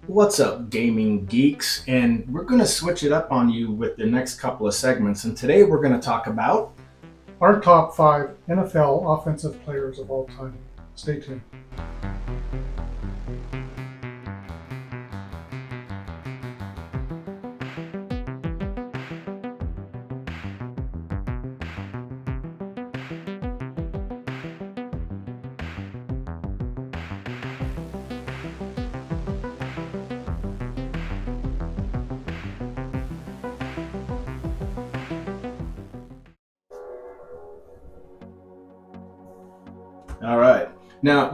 What's up, gaming geeks? And we're going to switch it up on you with the next couple of segments. And today we're going to talk about. Our top 5 NFL offensive players of all time. Stay tuned. All right. Now,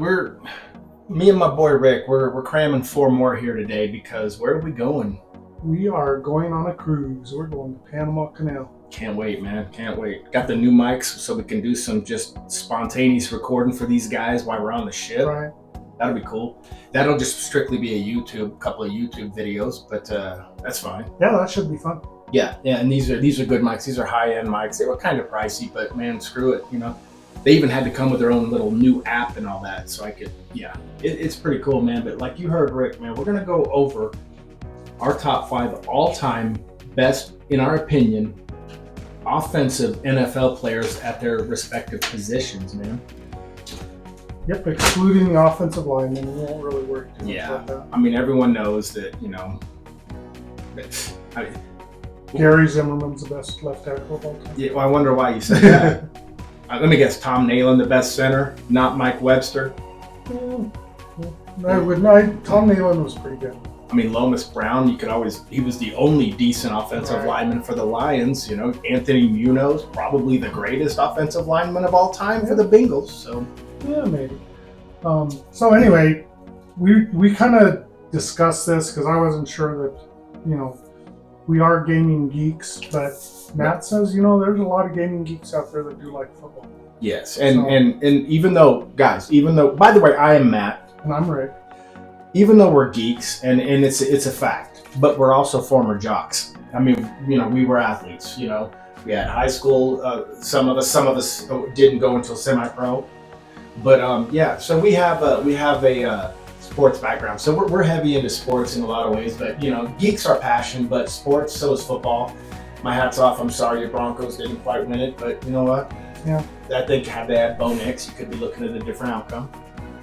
me and my boy Rick, we're cramming 4 more here today because where are we going? We are going on a cruise. We're going to Panama Canal. Can't wait, man. Can't wait. Got the new mics so we can do some just spontaneous recording for these guys while we're on the ship. Right. That'll be cool. That'll just strictly be a couple of YouTube videos, but that's fine. Yeah, that should be fun. Yeah, and these are good mics. These are high-end mics. They were kind of pricey, but man, screw it, They even had to come with their own little new app and all that, so I could, it's pretty cool, man. But like you heard Rick, man, we're gonna go over our top 5 all-time best, in our opinion, offensive NFL players at their respective positions, man. Yep, excluding the offensive lineman. We won't really worry too much about that. I mean, everyone knows that, Gary Zimmerman's the best left tackle of all time. Yeah, well, I wonder why you said that. Let me guess, Tom Nalen, the best center, not Mike Webster. Tom Nalen was pretty good. I mean, Lomas Brown, he was the only decent offensive lineman for the Lions. Anthony Munoz, probably the greatest offensive lineman of all time for the Bengals. So, yeah, maybe. So anyway, we kind of discussed this because I wasn't sure that, we are gaming geeks, but Matt says, there's a lot of gaming geeks out there that do like football. Yes, and even though, by the way, I am Matt. And I'm Rick. Even though we're geeks, and it's a fact, but we're also former jocks. I mean, we were athletes. We had high school. Some of us didn't go until semi-pro, but so we have a sports background. So we're heavy into sports in a lot of ways. But geeks are passion, but sports, so is football. My hat's off. I'm sorry your Broncos didn't quite win it, but you know what? Yeah. I think had they had Bo Nix, you could be looking at a different outcome.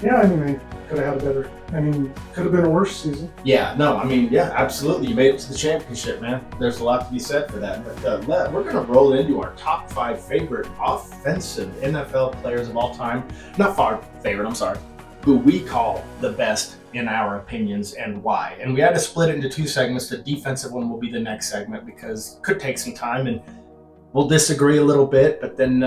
Yeah, I mean, they could have had could have been a worse season. Yeah, no, absolutely. You made it to the championship, man. There's a lot to be said for that. But we're going to roll into our top 5 favorite offensive NFL players of all time. Not favorite, I'm sorry. Who we call the best in our opinions and why. And we had to split it into 2 segments. The defensive one will be the next segment because it could take some time and we'll disagree a little bit. But then,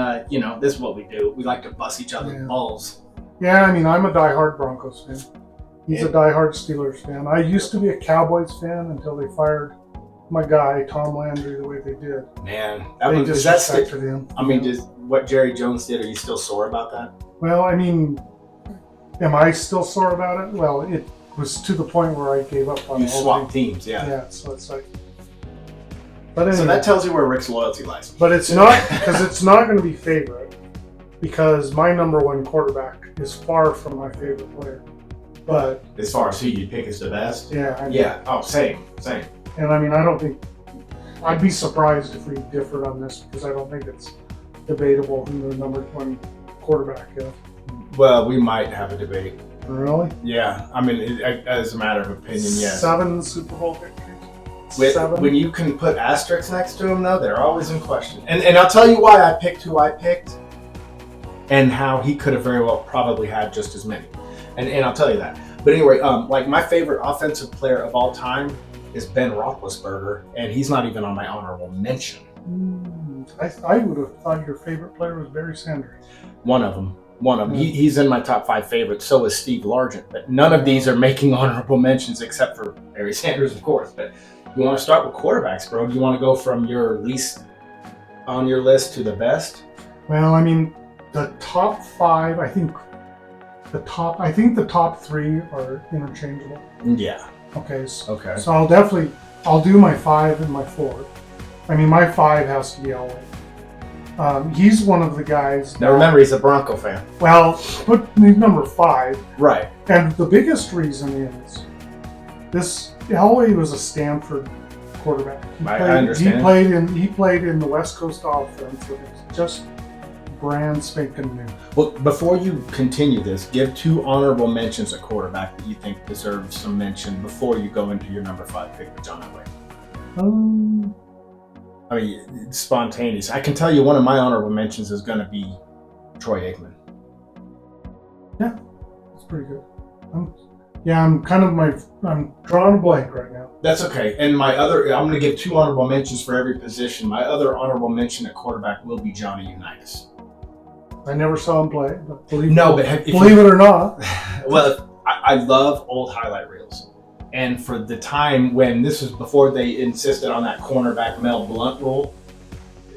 this is what we do. We like to bust each other's balls. Yeah, I'm a diehard Broncos fan. He's a diehard Steelers fan. I used to be a Cowboys fan until they fired my guy, Tom Landry, the way they did. Man, they disrespected him. I mean, what Jerry Jones did, are you still sore about that? Well, am I still sore about it? Well, it was to the point where I gave up on you the whole swap thing. Teams, yeah. Yeah, so it's like... But anyway, so that tells you where Rick's loyalty lies. But it's not, because it's not going to be favorite, because my number 1 quarterback is far from my favorite player. But as far as who you pick as the best? Yeah. Yeah. Oh, same. And I don't think... I'd be surprised if we differed on this, because I don't think it's debatable who the number 1 quarterback is. Well, we might have a debate. Really? Yeah. As a matter of opinion, yes. 7 Super Bowl victories. When you can put asterisks next to them, though, they're always in question. And I'll tell you why I picked who I picked and how he could have very well probably had just as many. And I'll tell you that. But anyway, like my favorite offensive player of all time is Ben Roethlisberger, and he's not even on my honorable mention. I would have thought your favorite player was Barry Sanders. One of them. He's in my top 5 favorites. So is Steve Largent. But none of these are making honorable mentions except for Barry Sanders, of course. But you want to start with quarterbacks, bro? Do you want to go from your least on your list to the best? Well, the top 5, I think the top 3 are interchangeable. Yeah. Okay. So I'll do my 5 and my 4. My 5 has to be Elway. He's one of the guys. Now remember, he's a Bronco fan. Well, put number 5. Right. And the biggest reason is Elway was a Stanford quarterback. I understand. He played in the West Coast offense. It was just brand spanking new. Well, before you continue this, give 2 honorable mentions at quarterback that you think deserves some mention before you go into your number 5 pick with John Elway. I mean, it's spontaneous. I can tell you one of my honorable mentions is going to be Troy Aikman. Yeah, that's pretty good. I'm drawing a blank right now. That's okay. And I'm going to give 2 honorable mentions for every position. My other honorable mention at quarterback will be Johnny Unitas. I never saw him play, but believe it or not. Well, I love old highlight reels. And for the time when this was before they insisted on that cornerback Mel Blount rule,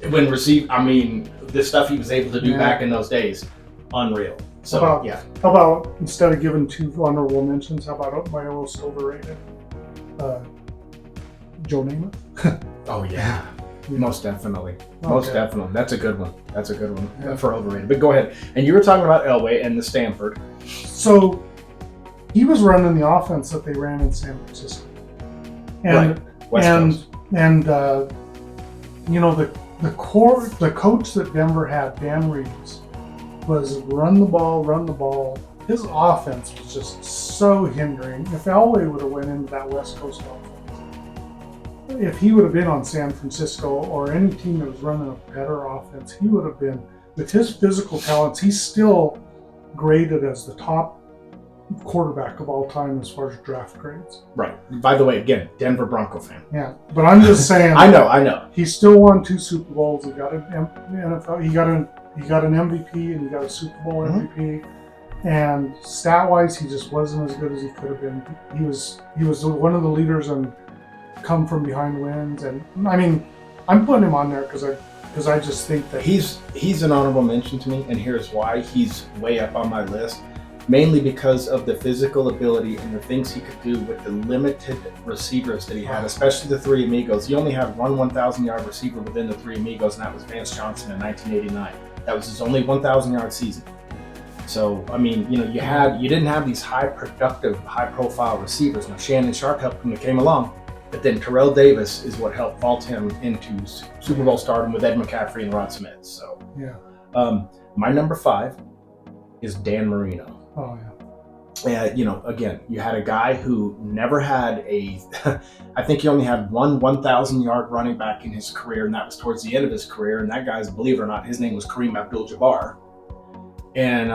the stuff he was able to do back in those days, unreal. So, How about instead of giving 2 honorable mentions, how about my most overrated? Joe Namath? Oh, yeah. Most definitely. Most definitely. That's a good one. For overrated. But go ahead. And you were talking about Elway and the Stanford. So he was running the offense that they ran in San Francisco. And West Coast. The coach that Denver had, Dan Reeves, was run the ball. His offense was just so hindering. If Elway would have went into that West Coast offense, if he would have been on San Francisco or any team that was running a better offense, he would have been, with his physical talents, he's still graded as the top quarterback of all time as far as draft grades. Right. By the way, again, Denver Bronco fan. Yeah, but I'm just saying. I know. He still won 2 Super Bowls. He got an NFL. He got an MVP and he got a Super Bowl MVP. And stat-wise, he just wasn't as good as he could have been. He was one of the leaders in come from behind wins, and I mean, I'm putting him on there because I just think that he's an honorable mention to me, and here's why. He's way up on my list, mainly because of the physical ability and the things he could do with the limited receivers that he had, especially the 3 Amigos. He only had one 1,000-yard receiver within the 3 Amigos, and that was Vance Johnson in 1989. That was his only 1,000-yard season. So, I mean, you didn't have these high-productive, high-profile receivers. Now, Shannon Sharp helped when he came along, but then Terrell Davis is what helped vault him into Super Bowl stardom with Ed McCaffrey and Rod Smith. So, my number 5 is Dan Marino. Oh, yeah. Again, you had a guy who never had I think he only had one 1,000-yard running back in his career, and that was towards the end of his career. And that guy's, believe it or not, his name was Kareem Abdul-Jabbar. And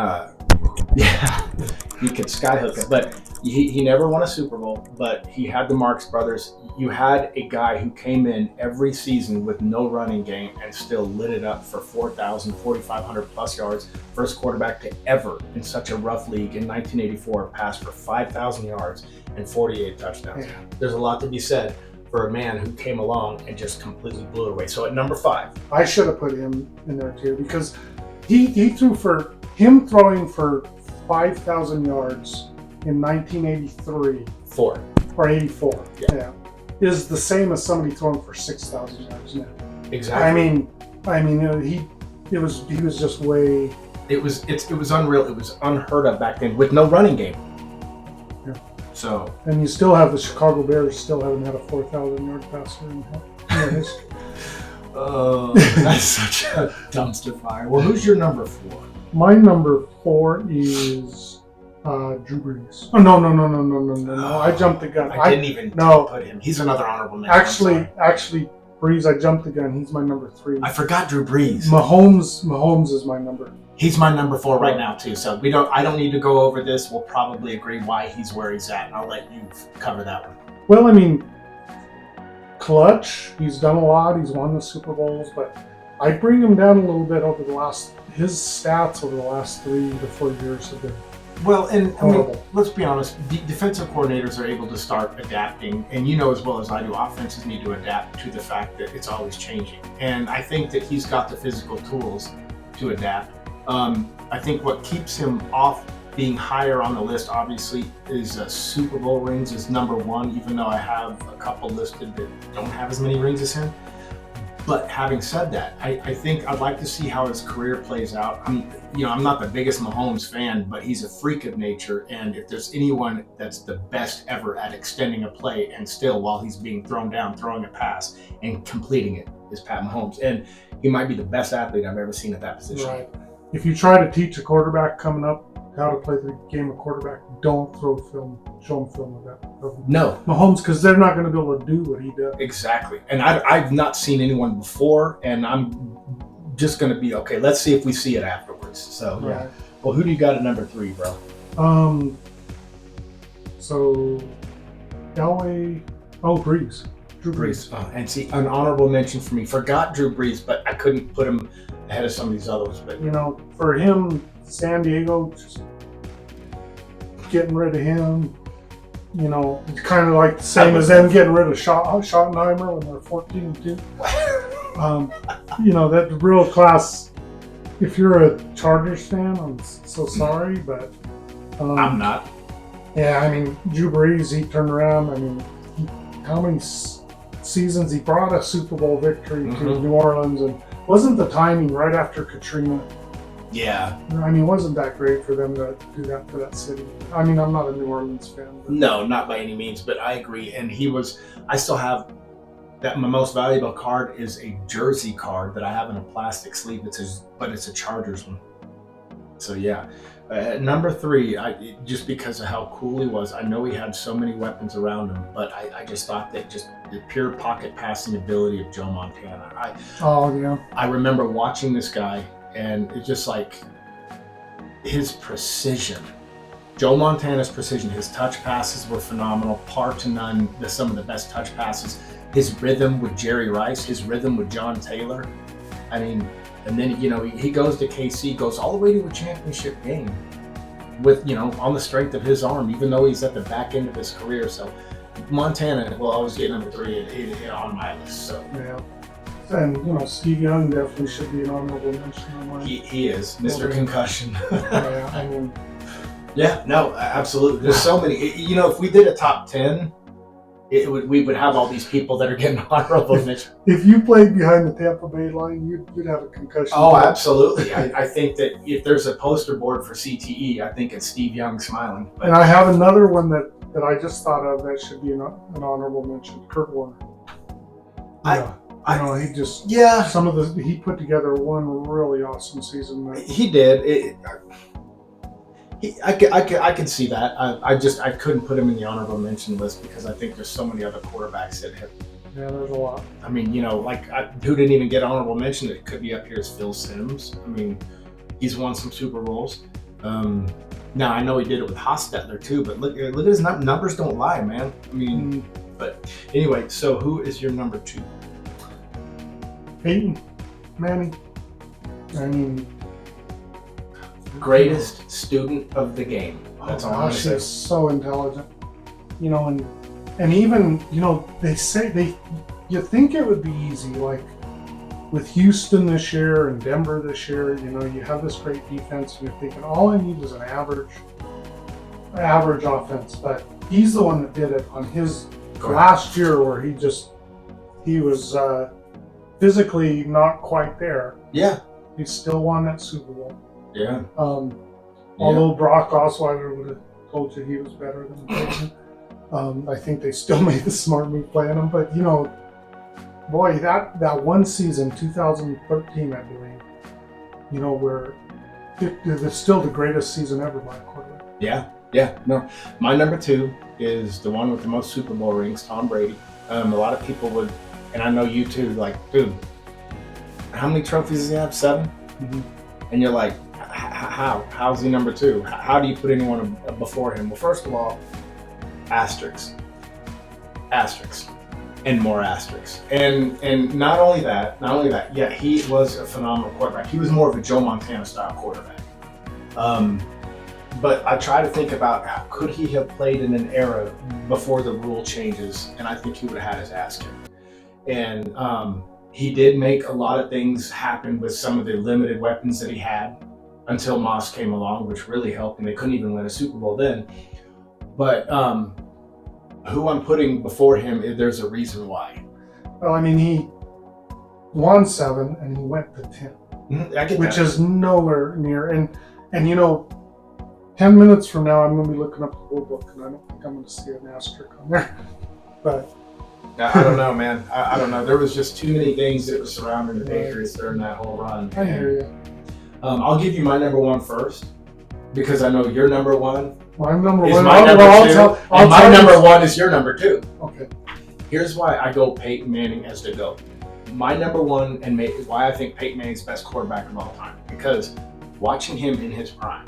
he could skyhook it, but he never won a Super Bowl. But he had the Marx Brothers. You had a guy who came in every season with no running game and still lit it up for 4,000, 4,500 plus yards. First quarterback to ever in such a rough league in 1984 pass for 5,000 yards and 48 touchdowns. Yeah. There's a lot to be said for a man who came along and just completely blew it away. So at number 5, I should have put him in there too, because he threw for him throwing for 5,000 yards in 1983 or 84. Yeah. Is the same as somebody throwing for 6,000 yards now. Exactly. He was just way. It was unreal. It was unheard of back then with no running game. Yeah. So. And you still have the Chicago Bears still haven't had a 4,000 yard passer in their history. Oh, that's such a dumpster fire. Well, who's your number 4? My number 4 is Drew Brees. Oh no! I jumped the gun. I didn't even put him. He's another honorable mention. Actually, Brees. I jumped the gun. He's my number 3. I forgot Drew Brees. Mahomes is my number. He's my number 4 right now too. So I don't need to go over this. We'll probably agree why he's where he's at, and I'll let you cover that one. Well, I mean, clutch. He's done a lot. He's won the Super Bowls, but I bring him down a little bit over the last. His stats over the last 3 to 4 years have been. Well, and I mean, let's be honest, defensive coordinators are able to start adapting, and you know as well as I do, offenses need to adapt to the fact that it's always changing. And I think that he's got the physical tools to adapt. I think what keeps him off being higher on the list, obviously, is Super Bowl rings is number 1, even though I have a couple listed that don't have as many rings as him. But having said that, I think I'd like to see how his career plays out. I'm not the biggest Mahomes fan, but he's a freak of nature. And if there's anyone that's the best ever at extending a play and still, while he's being thrown down, throwing a pass and completing it, is Pat Mahomes. And he might be the best athlete I've ever seen at that position. Right. If you try to teach a quarterback coming up how to play the game of quarterback, don't show them film of that. No. Mahomes, because they're not going to be able to do what he does. Exactly. And I've not seen anyone before, and I'm just going to be, okay, let's see if we see it afterwards. So, Right. yeah. Well, who do you got at number 3, bro? So, Elway, Brees. Drew Brees. And see, an honorable mention for me. Forgot Drew Brees, but I couldn't put him ahead of some of these others. But For him, San Diego, just getting rid of him, it's kind of like the same as them getting rid of Schottenheimer when they're 14-2. That real class. If you're a Chargers fan, I'm so sorry, but I'm not. Yeah, Drew Brees, he turned around. How many seasons he brought a Super Bowl victory to New Orleans, and wasn't the timing right after Katrina? Yeah. Wasn't that great for them to do that for that city? I'm not a New Orleans fan. But. No, not by any means, but I agree. And I still have that. My most valuable card is a jersey card that I have in a plastic sleeve. But it's a Chargers one. So yeah. Number 3, just because of how cool he was. I know he had so many weapons around him, but I just thought that just the pure pocket passing ability of Joe Montana. I remember watching this guy, and it's just like his precision. Joe Montana's precision. His touch passes were phenomenal, par to none. Some of the best touch passes. His rhythm with Jerry Rice, his rhythm with John Taylor. And then, he goes to KC, goes all the way to a championship game with, on the strength of his arm, even though he's at the back end of his career. So Montana will always get number 3 on my list. So yeah. And, Steve Young definitely should be an honorable mention. He is Mr. Concussion. Yeah, Yeah, no, absolutely. There's so many. If we did a top 10, we would have all these people that are getting honorable mention. If you played behind the Tampa Bay line, you'd have a concussion. Oh, absolutely. I think that if there's a poster board for CTE, I think it's Steve Young smiling. But, and I have another one that I just thought of that should be an honorable mention. Kurt Warner. He put together one really awesome season. He did. I can see that. I couldn't put him in the honorable mention list because I think there's so many other quarterbacks that have. Yeah, there's a lot. Who didn't even get honorable mention that could be up here is Phil Simms. He's won some Super Bowls. Now I know he did it with Hostetler too, but look at his numbers don't lie, man. But anyway, so who is your number 2? Peyton Manning. Greatest student of the game. That's all I'm going to say. He's so intelligent. And even, they say you think it would be easy, like with Houston this year and Denver this year, you have this great defense and you're thinking all I need is an average offense. But he's the one that did it on his last year where he was physically not quite there. Yeah. He still won that Super Bowl. Yeah. Although Brock Osweiler would have told you he was better than Peyton. I think they still made the smart move playing him. But, boy, that one season, 2013, I believe, where it's still the greatest season ever by a quarterback. Yeah. No, my number 2 is the one with the most Super Bowl rings, Tom Brady. A lot of people would, and I know you too, like, dude, how many trophies does he have? 7? Mm-hmm. And you're like, how's he number 2? How do you put anyone before him? Well, first of all, asterisks, and more asterisks. And not only that, yeah, he was a phenomenal quarterback. He was more of a Joe Montana style quarterback. But I try to think about how could he have played in an era before the rule changes, and I think he would have had his ass kicked. And he did make a lot of things happen with some of the limited weapons that he had until Moss came along, which really helped, and they couldn't even win a Super Bowl then. But who I'm putting before him, there's a reason why. Well, won 7 and he went to 10, I get which that. is nowhere near. And 10 minutes from now, I'm going to be looking up the rule book, and I don't think I'm going to see an asterisk on there. But I don't know, man. I don't know. There was just too many things that were surrounding the Patriots during that whole run. I hear you. I'll give you my number one first, because I know your number one Well, I'm number is one. my number two, and my number one is your number two. Okay. Here's why I go Peyton Manning as the GOAT. My number one, and why I think Peyton Manning's the best quarterback of all time, because watching him in his prime,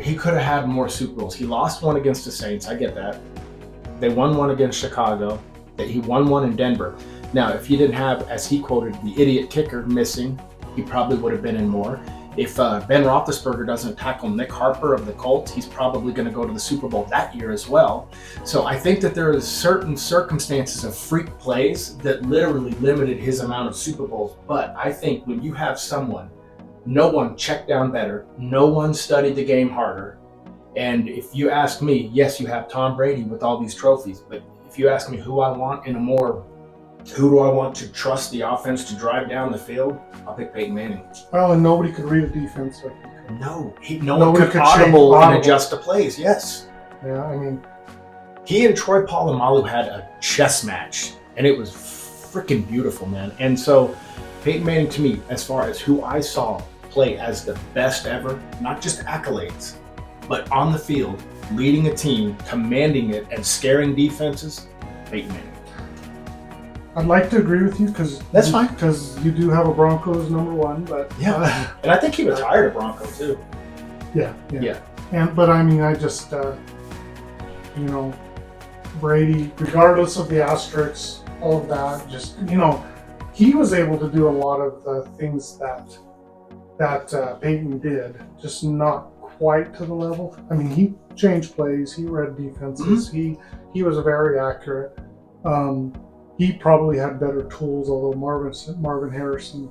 he could have had more Super Bowls. He lost one against the Saints. I get that. They won one against Chicago. That he won one in Denver. Now, if he didn't have, as he quoted, the idiot kicker missing, he probably would have been in more. If Ben Roethlisberger doesn't tackle Nick Harper of the Colts, he's probably going to go to the Super Bowl that year as well. So I think that there is certain circumstances of freak plays that literally limited his amount of Super Bowls. But I think when you have someone, no one checked down better, no one studied the game harder, and if you ask me, yes, you have Tom Brady with all these trophies, but if you ask me who I want in a more, who do I want to trust the offense to drive down the field, I'll pick Peyton Manning. Well, and nobody could read a defense like he could. No one could audible and adjust the plays. Yes. Yeah, I mean, he and Troy Polamalu had a chess match, and it was freaking beautiful, man. And so, Peyton Manning, to me, as far as who I saw play as the best ever, not just accolades, but on the field, leading a team, commanding it, and scaring defenses, Peyton Manning. I'd like to agree with you because That's fine. Because you do have a Broncos number one, but Yeah, and I think he retired a Bronco too. Yeah. Yeah. But I mean, I just Brady, regardless of the asterisks, all of that, just he was able to do a lot of the things that Peyton did, just not quite to the level. I mean, he changed plays, he read defenses, he was very accurate. He probably had better tools, although Marvin Harrison,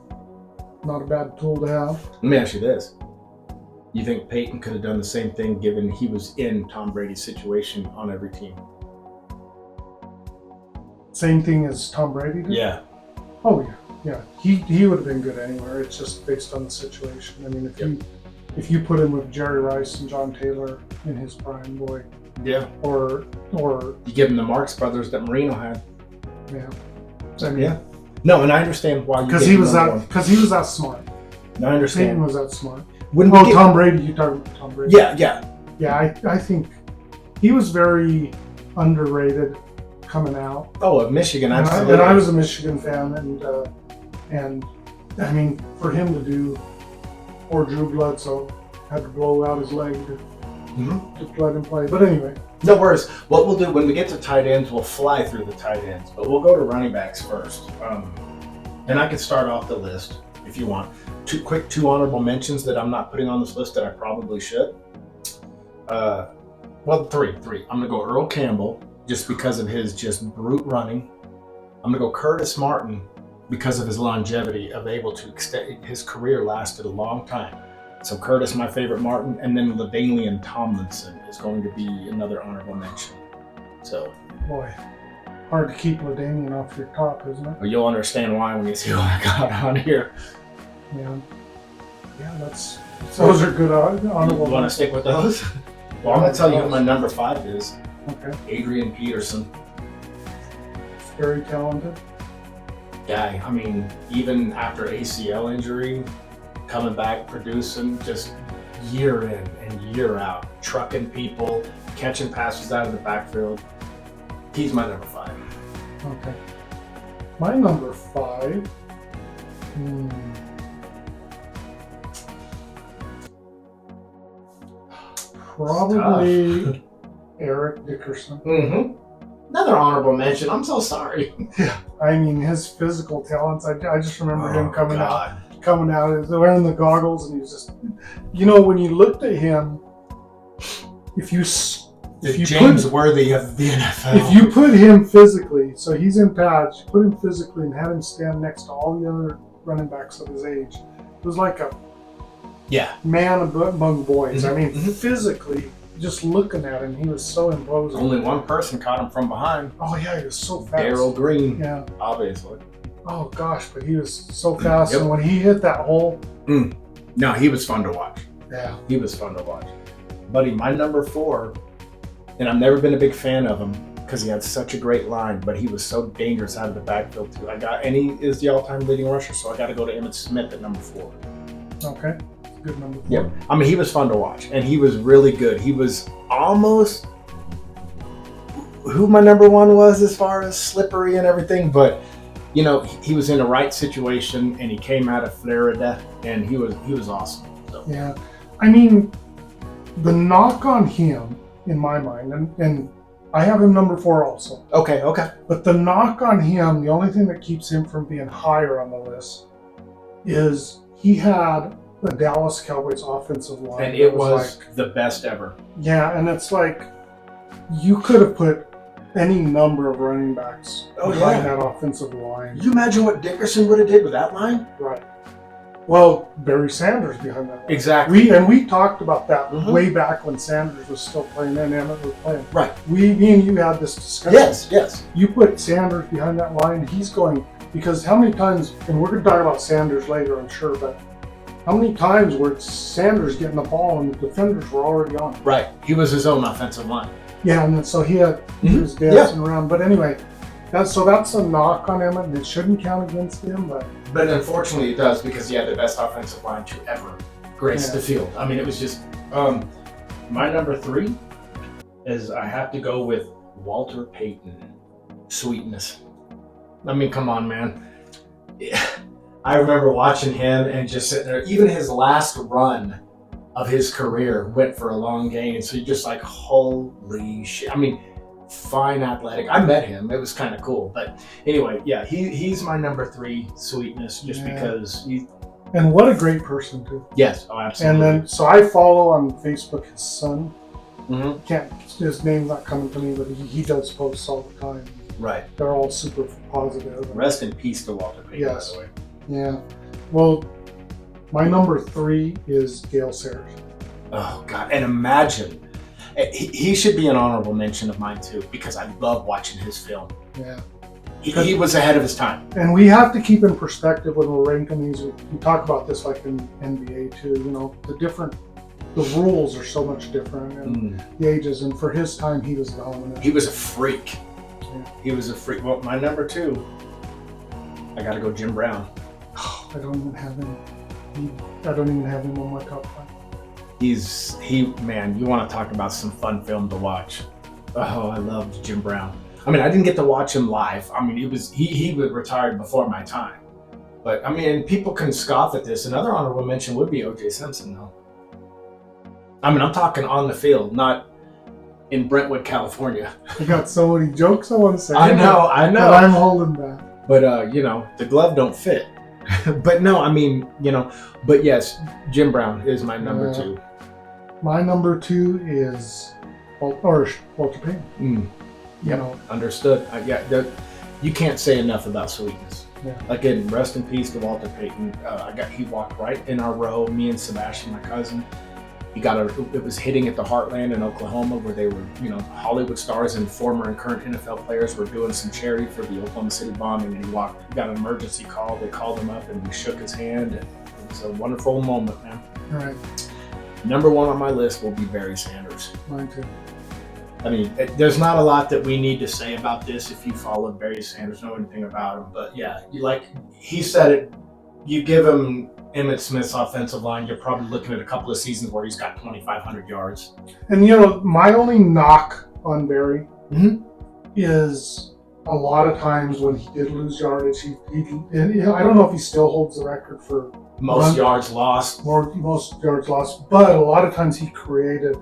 not a bad tool to have. Let me ask you this. You think Peyton could have done the same thing given he was in Tom Brady's situation on every team? Same thing as Tom Brady did? Yeah. Oh, yeah. He would have been good anywhere. It's just based on the situation. I mean, if you put him with Jerry Rice and John Taylor in his prime, boy. Yeah. Or you give him the Marx Brothers that Marino had. Yeah. I mean, yeah. No, and I understand why. Because he was that smart. No, I understand. Peyton was that smart. Tom Brady. You talking about Tom Brady? Yeah. I think he was very underrated coming out. Oh, of Michigan, absolutely. And I was a Michigan fan, and I mean, for him to do, or Drew Bledsoe had to blow out his leg to let him play. But anyway. No worries. What we'll do when we get to tight ends, we'll fly through the tight ends, but we'll go to running backs first. And I can start off the list if you want. Two honorable mentions that I'm not putting on this list that I probably should. Three. I'm gonna go Earl Campbell just because of his just brute running. I'm gonna go Curtis Martin because of his longevity of able to extend his career lasted a long time. So Curtis, my favorite Martin, and then LaDainian Tomlinson is going to be another honorable mention. So, boy, hard to keep LaDainian off your top, isn't it? Well, you'll understand why when you see what I got on here. Yeah, those are good honorable. You want to stick with those? Well, I'm going to tell you who my number 5 is. Okay. Adrian Peterson. Very talented guy. I mean, even after ACL injury, coming back, producing just year in and year out, trucking people, catching passes out of the backfield. He's my number 5. Okay. My number 5. Probably Eric Dickerson. Another honorable mention. I'm so sorry. Yeah. I mean, his physical talents. I just remember him coming out, wearing the goggles, and he was just, when you looked at him, if you James Worthy of the NFL. If you put him physically, so he's in pads, you put him physically and had him stand next to all the other running backs of his age, it was like a man among boys. I mean, physically, just looking at him, he was so imposing. Only one person caught him from behind. Oh yeah, he was so fast. Darrell Green. Yeah. Obviously. Oh gosh, but he was so fast, Yep. and when he hit that hole, No, he was fun to watch. yeah, He was fun to watch. Buddy, my number 4, and I've never been a big fan of him because he had such a great line, but he was so dangerous out of the backfield too. And he is the all-time leading rusher, so I got to go to Emmitt Smith at number 4. okay, good number 4. Yeah, I mean, he was fun to watch, and he was really good. He was almost who my number 1 was as far as slippery and everything, but you know, he was in the right situation, and he came out of Florida, and he was awesome. So. Yeah, I mean, the knock on him, in my mind, and I have him number 4 also. Okay. But the knock on him, the only thing that keeps him from being higher on the list, is he had the Dallas Cowboys offensive line, And it that was like, the best ever. yeah, and it's like you could have put any number of running backs behind that offensive line. You imagine what Dickerson would have did with that line? Right. Well, Barry Sanders behind that line. Exactly. We talked about that Mhm. way back when Sanders was still playing and Emmett was playing. Right. Me and you had this discussion. Yes. You put Sanders behind that line, he's going, because how many times, and we're going to talk about Sanders later, I'm sure, but how many times were Sanders getting the ball and the defenders were already on him? Right. He was his own offensive line. Yeah, and then, so he was dancing around. But anyway, that's a knock on Emmett, and it shouldn't count against him, But unfortunately, it does because he had the best offensive line to ever grace the field. I mean, it was just my number 3 is I have to go with Walter Payton. Sweetness. I mean, come on, man. I remember watching him and just sitting there. Even his last run of his career went for a long gain, so you're just like, holy shit. I mean, fine athletic. I met him. It was kind of cool. But anyway, yeah, he's my number 3, Sweetness, just because he. and what a great person too. Yes, oh, absolutely. And then, so I follow on Facebook his son. Mm-hmm. His name's not coming to me, but he does posts all the time. Right. They're all super positive. Rest in peace to Walter Payton, Yes. by the way. Yeah. Well, my number 3 is Gale Sayers. Oh, God. And imagine. He should be an honorable mention of mine, too, because I love watching his film. Yeah. He was ahead of his time. And we have to keep in perspective when we're ranking these. We talk about this like in NBA too. You know, the rules are so much different, and the ages. And for his time, he was dominant. He was a freak. Yeah. He was a freak. Well, my number 2, I got to go Jim Brown. I don't even have him. I don't even have him on my top 5. Man, you want to talk about some fun film to watch. Oh, I loved Jim Brown. I mean, I didn't get to watch him live. I mean, he was retired before my time. But I mean, people can scoff at this. Another honorable mention would be O.J. Simpson, though. I mean, I'm talking on the field, not in Brentwood, California. I got so many jokes I want to say. I know. But I'm holding back. But you know, the glove don't fit. But no, I mean, you know. But yes, Jim Brown is my number 2. My number 2 is Walter Payton. You know, understood. You can't say enough about Sweetness. Yeah. Again, rest in peace to Walter Payton. He walked right in our row. Me and Sebastian, my cousin. It was hitting at the Heartland in Oklahoma, where they were, you know, Hollywood stars and former and current NFL players were doing some charity for the Oklahoma City bombing, and he got an emergency call. They called him up, and we shook his hand, and it was a wonderful moment, man. All right. Number 1 on my list will be Barry Sanders. Mine too. I mean, there's not a lot that we need to say about this if you followed Barry Sanders, know anything about him. But yeah, he said it, you give him Emmitt Smith's offensive line, you're probably looking at a couple of seasons where he's got 2,500 yards. And you know, my only knock on Barry is a lot of times when he did lose yardage, and I don't know if he still holds the record for most yards lost. Most yards lost, but a lot of times he created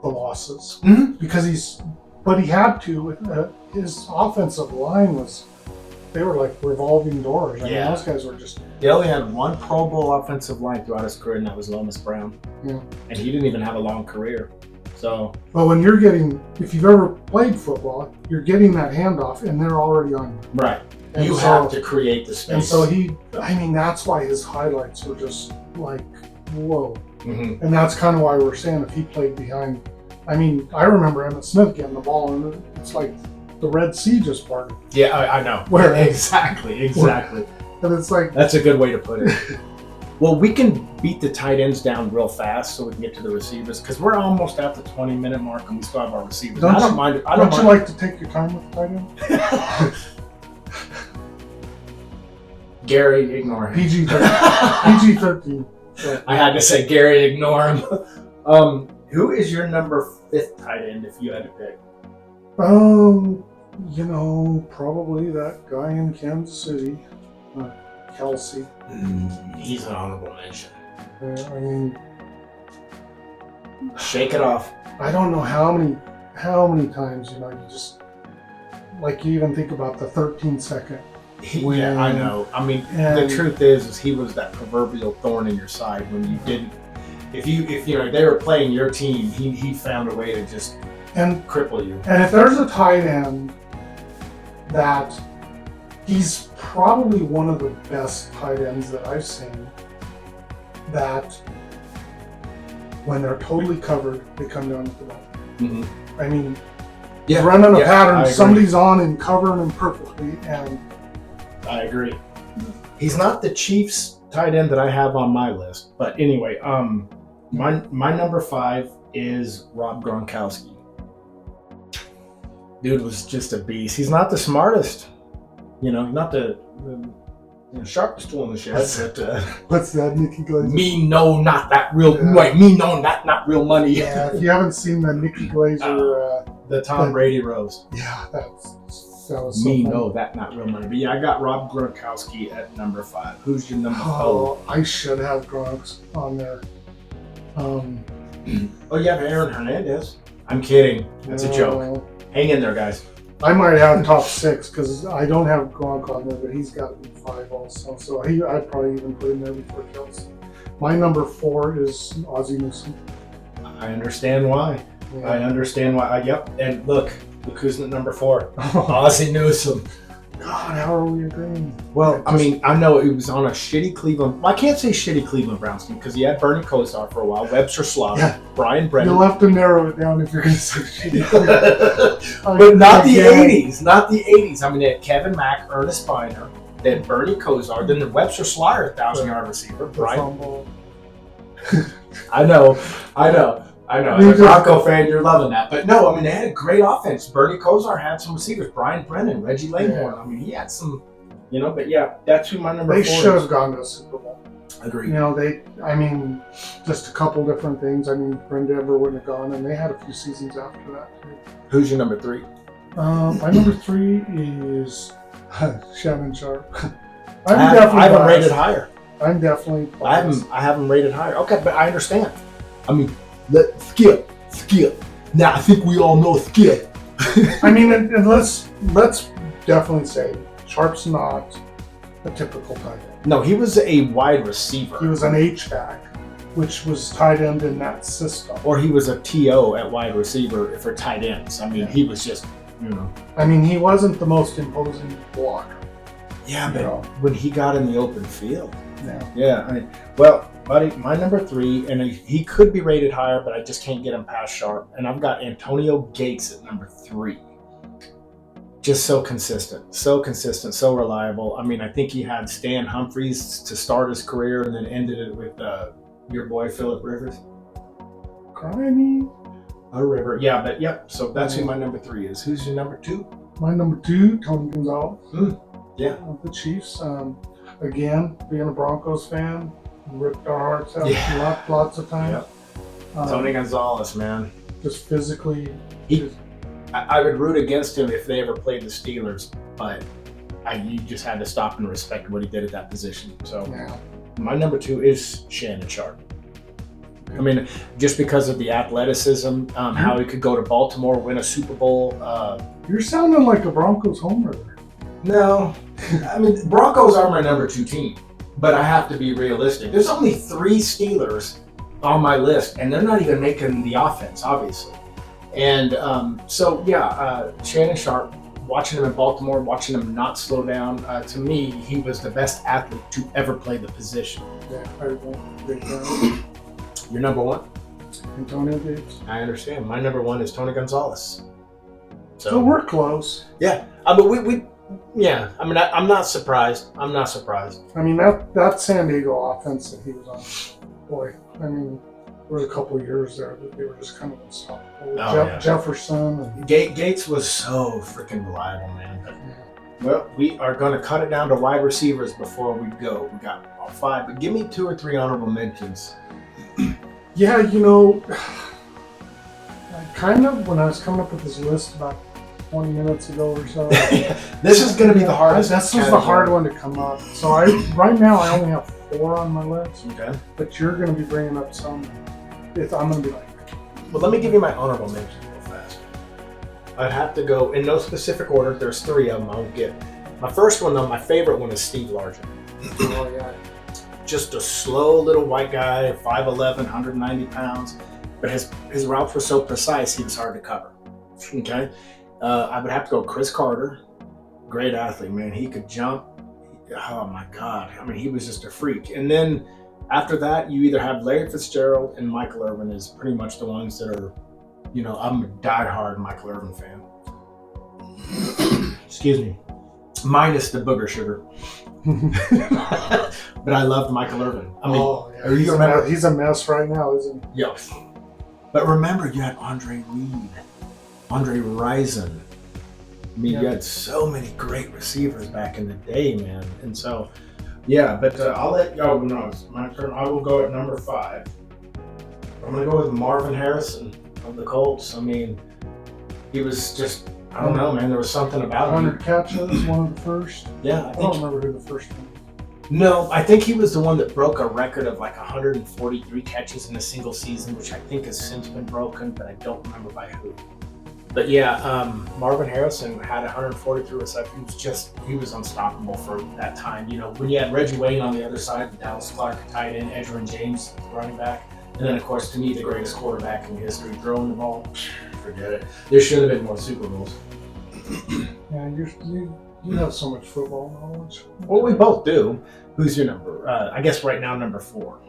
the losses because he had to. His offensive line they were like revolving doors. I mean, those guys were just. He only had 1 Pro Bowl offensive line throughout his career, and that was Lomas Brown. Yeah. And he didn't even have a long career. So. Well, when if you've ever played football, you're getting that handoff, and they're already on you. Right. And you have to create the space. And so that's why his highlights were just like, whoa. Mm-hmm. And that's kind of why we're saying if he played behind. I mean, I remember Emmitt Smith getting the ball, and it's like the Red Sea just parted. Yeah, I know. Where- exactly. And it's like, That's a good way to put it. Well, we can beat the tight ends down real fast so we can get to the receivers because we're almost at the 20-minute mark and we still have our receivers. Don't I don't you- mind. don't you like to take your time with the tight end? Gary, ignore him. PG-13. I had to say Gary, ignore him. Who is your number 5th tight end if you had to pick? Probably that guy in Kansas City, Kelsey. He's an honorable mention. I mean, Shake it off. I don't know how many times, you just, like, you even think about the 13-second. Yeah, I know. I mean, the truth is he was that proverbial thorn in your side when you didn't. If they were playing your team, he found a way to just cripple you. And if there's a tight end that he's probably one of the best tight ends that I've seen, that when they're totally covered, they come down with the ball. Mm-hmm. I mean, Yeah, running a I pattern, agree. somebody's on and covering him perfectly, and I agree. He's not the Chiefs tight end that I have on my list, but anyway, my number 5 is Rob Gronkowski. Dude was just a beast. He's not the smartest, not the sharpest tool in the shed. But, what's that, Nikki Glazer? me know not that real. Yeah. Wait, me know that not real money. Yeah, if you haven't seen the Nikki Glazer, The Tom Brady roast. that was so Me funny. know that not real money. But yeah, I got Rob Gronkowski at number 5. Who's your number 4? Oh, I should have Gronks on there. Oh, you have Aaron Hernandez. I'm kidding. That's a joke. Hang in there, guys. I might have top 6 because I don't have Gronk on there, but he's got to be 5 also. So I'd probably even put him there before Kelsey. My number 4 is Ozzie Newsome. I understand why. Yeah. I understand why. Yep. And look who's at number 4. Ozzie Newsome. God, how are we agreeing? Well, I mean, I know it was on a shitty Cleveland. Well, I can't say shitty Cleveland Browns team because he had Bernie Kosar for a while, Webster Slaughter, Yeah. Brian Brennan. You'll have to narrow it down if you're going to say shitty. But not the Again, 80s. Not the 80s. I mean, they had Kevin Mack, Ernest Biner, they had Bernie Kosar, then the Webster Slaughter, 1,000-yard receiver. Brian. fumble. I know. As a Bronco fan, you're loving that. But no, I mean, they had a great offense. Bernie Kosar had some receivers. Brian Brennan, Reggie Langhorne. Yeah. I mean, he had some, but yeah, that's who my number 4 They is. should have gone to a Super Bowl. Agreed. Just a couple different things. I mean, Brent Denver wouldn't have gone, and they had a few seasons after that, too. Who's your number 3? My number 3 is Shannon Sharp. I have him biased. rated higher. I'm definitely biased. I have him rated higher. Okay, but I understand. I mean, Skip. Now I think we all know Skip. I mean, and let's definitely say Sharp's not a typical tight end. No, he was a wide receiver. He was an H-back, which was tight end in that system. Or he was a TO at wide receiver for tight ends. I mean, Yeah. he was just, I mean, he wasn't the most imposing blocker. Yeah, You but know. when he got in the open field. Yeah. Yeah, well, buddy, my number 3, and he could be rated higher, but I just can't get him past Sharp. And I've got Antonio Gates at number 3. Just so consistent, so reliable. I mean, I think he had Stan Humphries to start his career and then ended it with your boy Phillip Rivers. Crimey. A River, yeah, but yep. So that's who my number 3 is. Who's your number 2? My number 2, Tony Gonzalez. Yeah. Of the Chiefs. Again, being a Broncos fan, ripped our hearts out Yeah. lots of times. Yep. Tony Gonzalez, man. Just physically. I would root against him if they ever played the Steelers, but you just had to stop and respect what he did at that position. So Yeah. my number 2 is Shannon Sharp. I mean, just because of the athleticism, how he could go to Baltimore, win a Super Bowl. You're sounding like a Broncos homer. No, I mean, Broncos are my number 2 team, but I have to be realistic. There's only 3 Steelers on my list, and they're not even making the offense, obviously. And Shannon Sharp, watching him in Baltimore, watching him not slow down, to me, he was the best athlete to ever play the position. Yeah, I won't break down. Your number 1? Antonio Gates. I understand. My number 1 is Tony Gonzalez. So we're close. Yeah, I mean I'm not surprised. I'm not surprised. I mean that San Diego offense that he was on, boy. I mean, there were a couple of years there that they were just kind of unstoppable. Jefferson and Gates was so freaking reliable, man. But, well, we are going to cut it down to wide receivers before we go. We got all 5, but give me 2 or 3 honorable mentions. Yeah, you know, I kind of, when I was coming up with this list about 20 minutes ago or so. This is going to be the hardest. This was the hard one to come up. So right now I only have 4 on my list. Okay. But you're going to be bringing up some. I'm going to be like. Well, let me give you my honorable mentions real fast. I'd have to go in no specific order. There's 3 of them I'll get. My first one, though, my favorite one is Steve Largent. Oh, yeah. Just a slow little white guy, 5'11", 190 pounds. But his routes were so precise, he was hard to cover. Okay? I would have to go Chris Carter. Great athlete, man. He could jump. Oh, my God. I mean, he was just a freak. And then after that, you either have Larry Fitzgerald and Michael Irvin is pretty much the ones that are, you know, I'm a diehard Michael Irvin fan. Excuse me. Minus the booger sugar. But I loved Michael Irvin. I mean, you remember? He's a mess right now, isn't he? Yes. But remember, you had Andre Reed, Andre Rison. I mean, you had so many great receivers back in the day, man. And so, yeah, but I'll let, oh no, it's my turn. I will go at number 5. I'm going to go with Marvin Harrison of the Colts. I mean, he was just, I don't know, man. There was something about him. 100 catches, one of the first. Yeah. I don't remember who the first one was. No, I think he was the one that broke a record of like 143 catches in a single season, which I think has since been broken, but I don't remember by who. But yeah, Marvin Harrison had 143 receptions. He was unstoppable for that time. You know, when you had Reggie Wayne on the other side, Dallas Clark tight end, Edgerrin James running back, and then of course to me the greatest quarterback in history throwing the ball. Forget it. There should have been more Super Bowls. Yeah, you have so much football knowledge. Well, we both do. Who's your number? I guess right now number 4.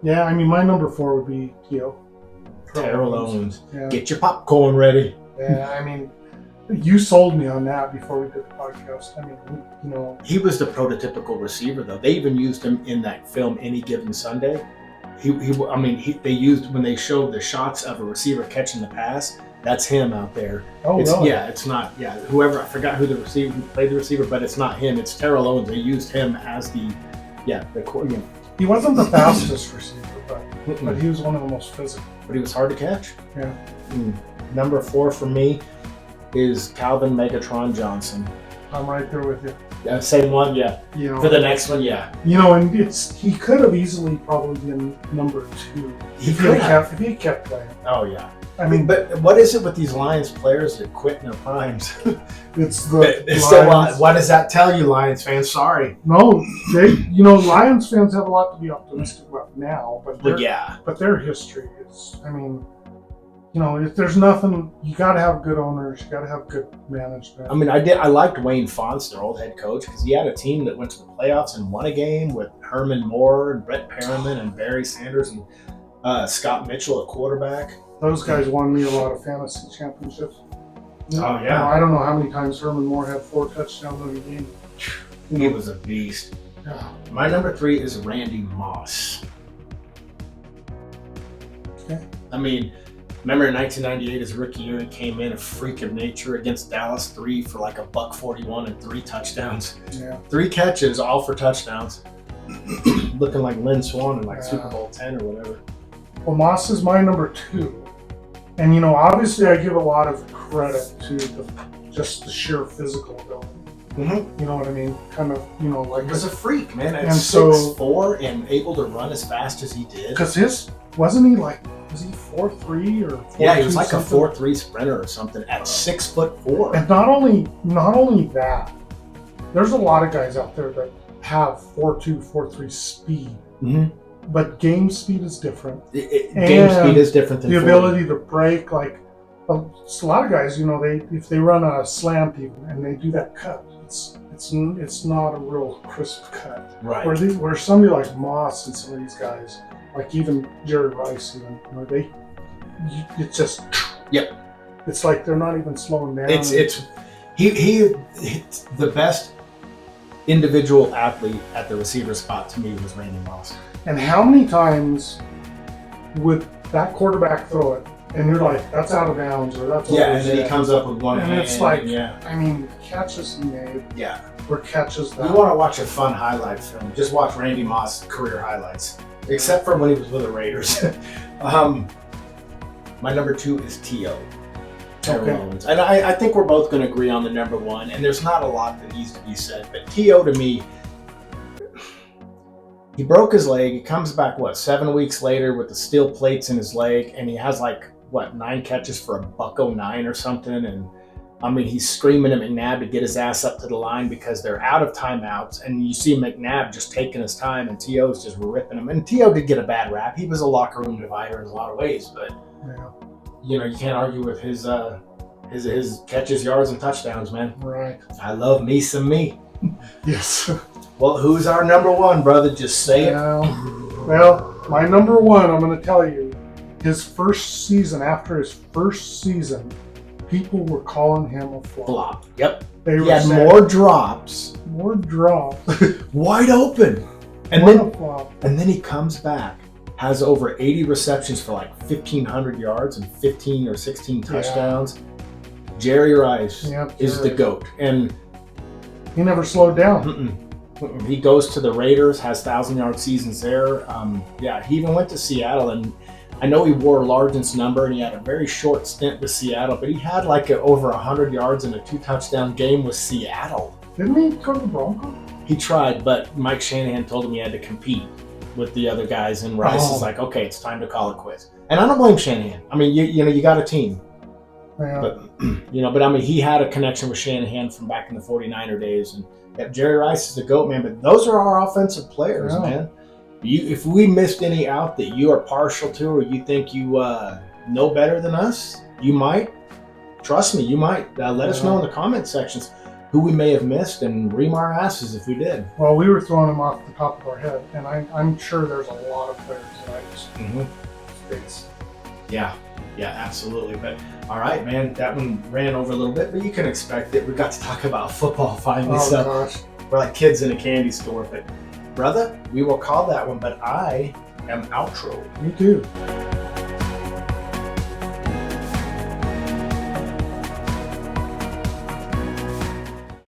Yeah, I mean my number 4 would be Terrell Owens. Yeah. Get your popcorn ready. Yeah, I mean, you sold me on that before we did the podcast. I mean, you know, he was the prototypical receiver, though. They even used him in that film, Any Given Sunday. They used when they showed the shots of a receiver catching the pass. That's him out there. Oh, really? Yeah, it's not. Yeah, whoever, I forgot who played the receiver, but it's not him. It's Terrell Owens. They used him as He wasn't the fastest receiver, but he was one of the most physical. But he was hard to catch. Yeah. Number 4 for me is Calvin Megatron Johnson. I'm right there with you. Yeah, same one, yeah. You know, for the next one, yeah. You know, and he could have easily probably been number 2 if he kept playing. Oh yeah. I mean, but what is it with these Lions players that quit in their primes? It's the Lions. What does that tell you, Lions fans? Sorry. No, Lions fans have a lot to be optimistic about now, but their history is, I mean, you know, if there's nothing, you got to have good owners, you got to have good management. I mean, I liked Wayne Fonts, their old head coach, because he had a team that went to the playoffs and won a game with Herman Moore and Brett Perriman and Barry Sanders and Scott Mitchell at quarterback. Those guys won me a lot of fantasy championships. Oh, yeah. I don't know how many times Herman Moore had 4 touchdowns in a game. He was a beast. Yeah. My number 3 is Randy Moss. Okay. I mean, remember in 1998, his rookie year, he came in a freak of nature against Dallas, 3 for like $141 and 3 touchdowns. Yeah. 3 catches, all for touchdowns. Looking like Lynn Swann in like Super Bowl 10 or whatever. Well, Moss is my number 2. And, you know, obviously I give a lot of credit to just the sheer physical ability. Mm-hmm. You know what I mean? Kind of, you know, like... He was a freak, man. At and 6'4" and able to run as fast as he did. Because was he 4'3" or 4'2"? Yeah, he was like something? A 4'3" sprinter or something at 6'4". And not only that, there's a lot of guys out there that have 4'2", 4'3" speed. Mm-hmm. But game speed is different. Game speed is different than the ability to break. Like a lot of guys, you know, if they run a slant even and they do that cut, it's not a real crisp cut. Right. Where somebody like Moss and some of these guys, like even Jerry Rice, even, you know, it's just. Yep. It's like they're not even slowing down. It's the best individual athlete at the receiver spot to me was Randy Moss. And how many times would that quarterback throw it, and you're like, that's out of bounds, or that's Yeah, and then he comes up with one and hand. it's like, yeah, I mean, catches he made, yeah. or catches You that. want to watch a fun highlight film? Just watch Randy Moss career highlights, except for when he was with the Raiders. My number 2 is T.O. Terrell Okay. Owens. And I think we're both going to agree on the number 1, and there's not a lot that needs to be said, but T.O. to me, he broke his leg. He comes back, 7 weeks later with the steel plates in his leg, and he has 9 catches for $109 or something, and I mean, he's screaming at McNabb to get his ass up to the line because they're out of timeouts, and you see McNabb just taking his time, and T.O.'s just ripping him. And T.O. did get a bad rap. He was a locker room divider in a lot of ways, but Yeah, you can't argue with his catches, yards, and touchdowns, man. right. I love me some me. Yes. Well, who's our number 1, brother? Just say it. Well, my number 1, I'm going to tell you, his first season, after his first season, people were calling him a flop. Flop. Yep. They He were had saying, more drops, more drop. wide open, and What then a flop. And then he comes back, has over 80 receptions for 1,500 yards and 15 or 16 touchdowns. Jerry Rice Yep, is the Jerry. GOAT. And He never slowed down. he goes to the Raiders, has 1,000-yard seasons there. He even went to Seattle, and I know he wore Largent's number, and he had a very short stint with Seattle, but he had over 100 yards in a 2-touchdown game with Seattle. Didn't he go to the Broncos? He tried, but Mike Shanahan told him he had to compete with the other guys, and Rice is like, okay, it's time to call it quits. And I don't blame Shanahan. I mean, you got a team, Yeah. but I mean, he had a connection with Shanahan from back in the 49er days, and Jerry Rice is the GOAT, man. But those are our offensive players, Yeah. man. If we missed any out that you are partial to, or you think you know better than us, you might. Trust me, you might. Let us know in the comment sections who we may have missed, and ream our asses if we did. Well, we were throwing them off the top of our head, and I'm sure there's a lot of players that I just face. Yeah, absolutely. But all right, man, that one ran over a little bit, but you can expect it. We got to talk about football finally, Oh, so gosh. we're like kids in a candy store. But brother, we will call that one. But I am outro. Me too.